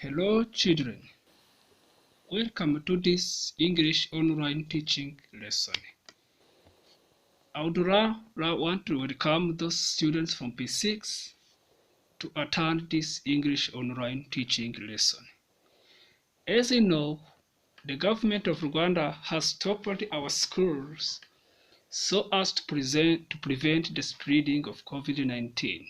Hello children, welcome to this English online teaching lesson. I would want to welcome those students from P6 to attend this English online teaching lesson. As you know, the government of Rwanda has stopped our schools so as to prevent the spreading of COVID-19.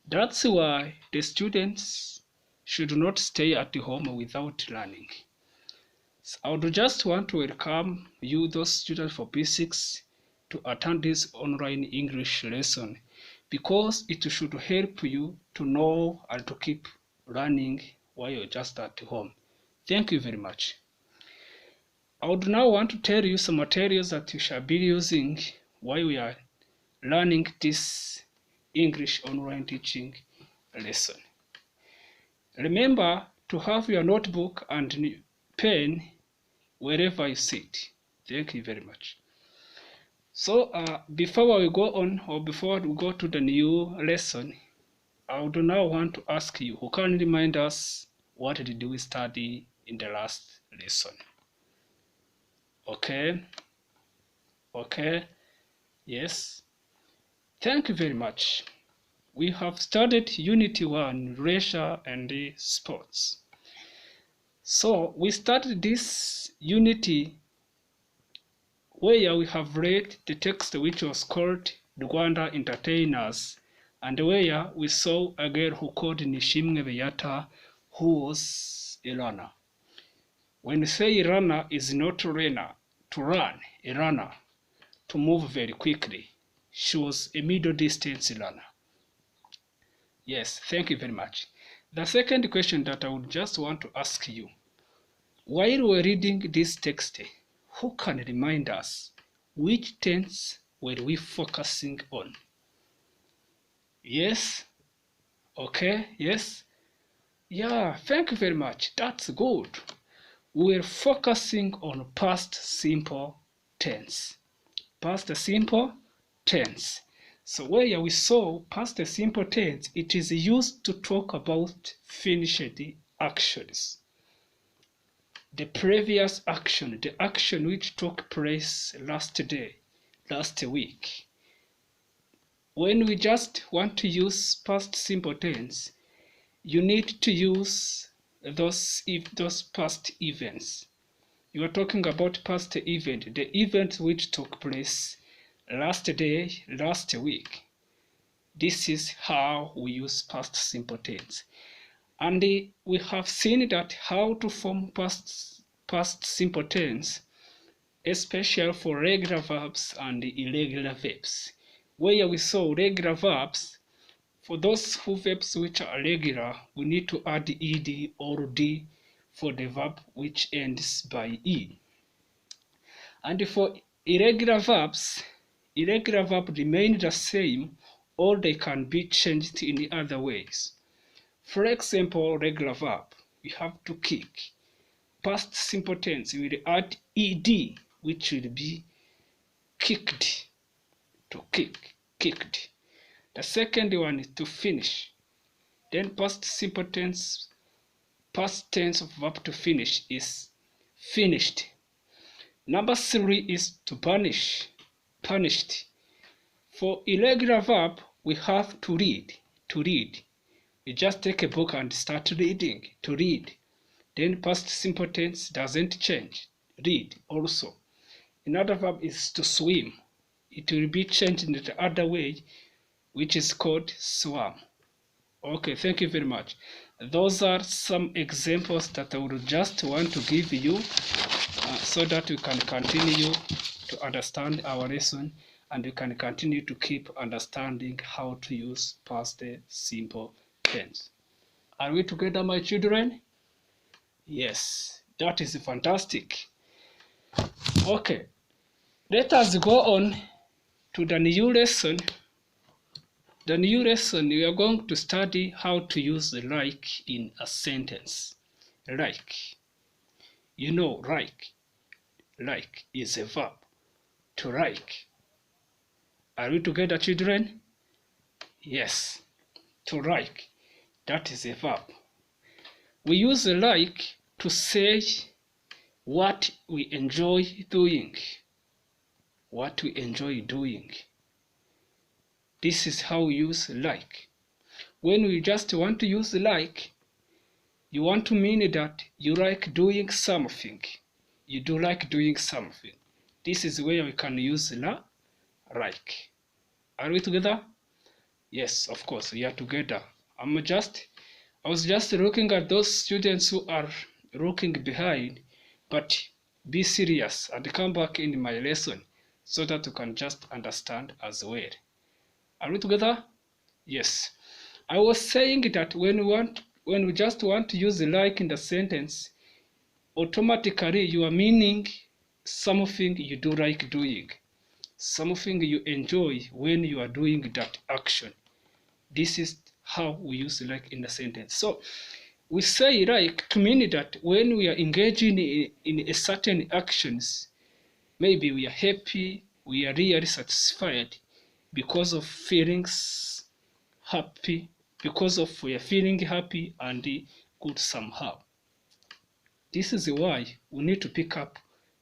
That's why the students should not stay at home without learning. So I would just want to welcome you, those students for P6, to attend this online English lesson because it should help you to know and to keep learning while you're just at home. Thank you very much. I would now want to tell you some materials that you shall be using while we are learning this English online teaching lesson. Remember to have your notebook and pen wherever you sit. Thank you very much. So before we go on, or before we go to the new lesson, I would now want to ask you, who can remind us what did we study in the last lesson? Okay, yes. Thank you very much. We have studied Unit 1, Leisure and Sports. So we started this unity where we have read the text which was called Rwanda Entertainers, and where we saw a girl who called Nishimwe Beata, who was a runner. When we say runner, is not runner, to run, a runner, to move very quickly. She was a middle distance runner. Yes, thank you very much. The second question that I would just want to ask you, while we're reading this text, who can remind us which tense were we focusing on? Yes? Okay, yes? Yeah, thank you very much. That's good. We're focusing on past simple tense. Past simple tense. So where we saw past simple tense, it is used to talk about finished actions. The previous action, the action which took place last day, last week. When we just want to use past simple tense, you need to use those past events. You are talking about past event, the event which took place last day, last week. This is how we use past simple tense. And we have seen that how to form past simple tense, especially for regular verbs and irregular verbs. Where we saw regular verbs, for those verbs which are regular, we need to add ed or d for the verb which ends by e. And for irregular verbs, irregular verbs remain the same, or they can be changed in other ways. For example, regular verb, we have to kick. Past simple tense, we will add ed, which will be kicked, to kick, kicked. The second one is to finish. Then past simple tense, past tense of verb to finish is finished. Number 3 is to punish, punished. For irregular verb, we have to read, to read. You just take a book and start reading, to read. Then past simple tense doesn't change, read also. Another verb is to swim. It will be changed in the other way, which is called swam. Okay, thank you very much. Those are some examples that I would just want to give you so that we can continue to understand our lesson, and we can continue to keep understanding how to use past simple tense. Are we together, my children? Yes, that is fantastic. Okay, let us go on to the new lesson. The new lesson, we are going to study how to use like in a sentence. Like. You know, like is a verb. To like. Are we together, children? Yes. To like. That is a verb. We use like to say what we enjoy doing. What we enjoy doing. This is how we use like. When we just want to use like, you want to mean that you like doing something. You do like doing something. This is where we can use like. Are we together? Yes, of course, we are together. I was just looking at those students who are looking behind, but be serious and come back in my lesson so that you can just understand as well. Are we together? Yes. I was saying that when we just want to use like in the sentence, automatically you are meaning something you do like doing, something you enjoy when you are doing that action. This is how we use like in the sentence. So we say like to mean that when we are engaging in a certain actions, maybe we are happy, we are really satisfied because of feelings happy, because of we are feeling happy and good somehow. This is why we need to pick up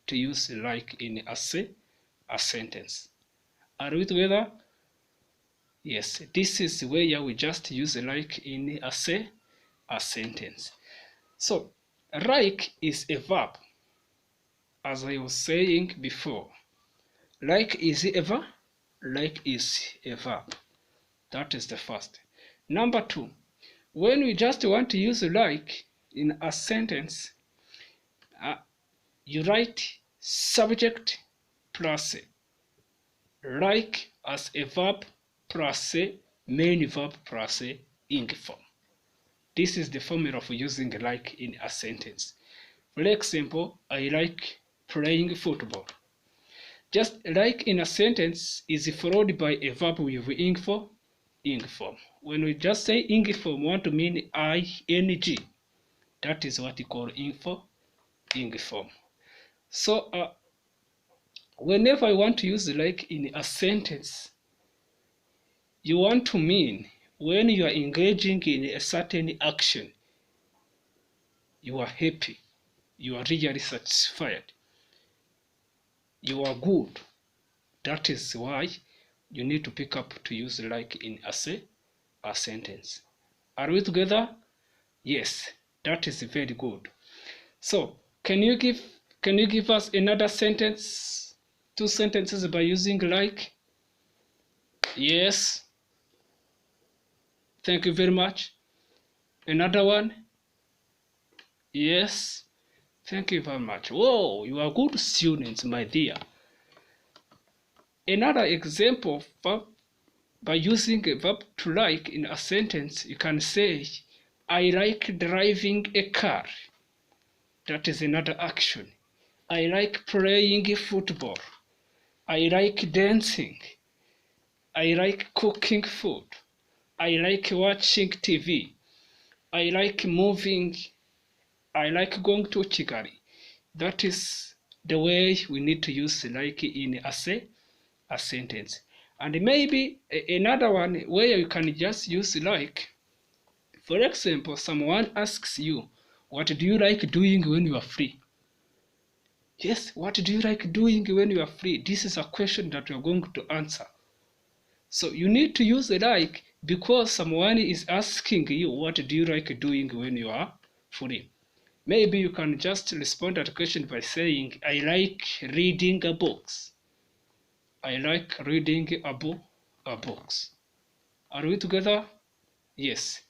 to use like in a sentence. Are we together? Yes, this is where we just use like in a sentence. So, like is a verb, as I was saying before. Like is a verb. Like is a verb. That is the first. Number two, when we just want to use like in a sentence, you write subject plus like as a verb plus main verb plus ing form. This is the formula for using like in a sentence. For example, I like playing football. Just like in a sentence is followed by a verb with ing form. When we just say ing form, we want to mean ing. That is what we call ing form. So whenever I want to use like in a sentence, you want to mean when you are engaging in a certain action, you are happy, you are really satisfied, you are good. That is why you need to pick up to use like in a sentence. Are we together? Yes, that is very good. So can you give us another sentence, two sentences by using like? Yes. Thank you very much. Another one? Yes. Thank you very much. Whoa, you are good students, my dear. Another example of by using a verb to like in a sentence, you can say, I like driving a car. That is another action. I like playing football. I like dancing. I like cooking food. I like watching TV. I like moving. I like going to Kigali. That is the way we need to use like in a sentence. And maybe another one where you can just use like, for example, someone asks you, what do you like doing when you are free? Yes, what do you like doing when you are free? This is a question that you are going to answer. So you need to use like because someone is asking you, what do you like doing when you are free? Maybe you can just respond to the question by saying, I like reading a books. I like reading a books. Are we together? Yes.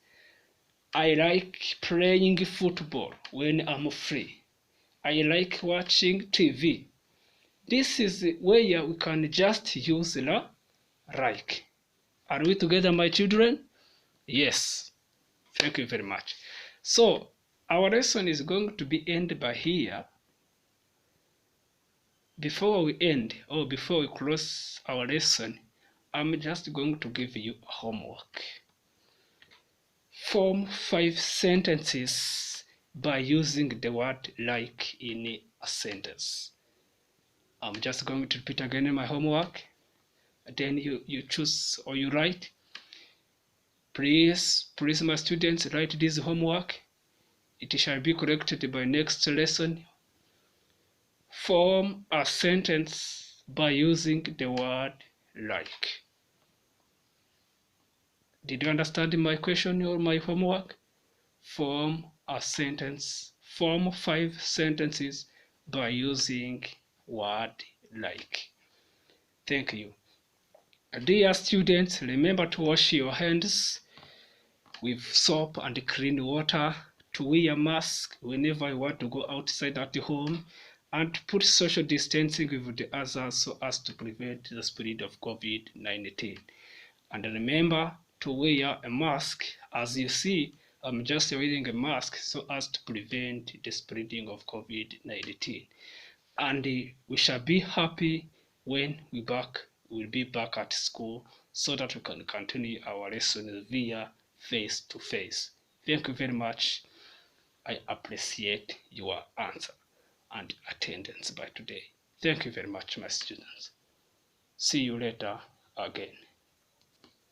I like playing football when I'm free. I like watching TV. This is where we can just use like. Are we together, my children? Yes. Thank you very much. So, our lesson is going to be ended by here. Before we end, or before we close our lesson, I'm just going to give you a homework. Form 5 sentences by using the word like in a sentence. I'm just going to repeat again my homework. Then you choose or you write. Please my students, write this homework. it shall be corrected by next lesson. Form a sentence by using the word like. Did you understand my question or my homework? Form a sentence, form 5 sentences by using word like. Thank you. Dear students, remember to wash your hands with soap and clean water, to wear a mask whenever you want to go outside at home, and to put social distancing with the others so as to prevent the spread of COVID-19. And remember to wear a mask. As you see, I'm just wearing a mask so as to prevent the spreading of COVID-19. And we shall be happy when we'll be back at school so that we can continue our lessons via face to face. Thank you very much. I appreciate your answer and attendance by today. Thank you very much, my students. See you later again.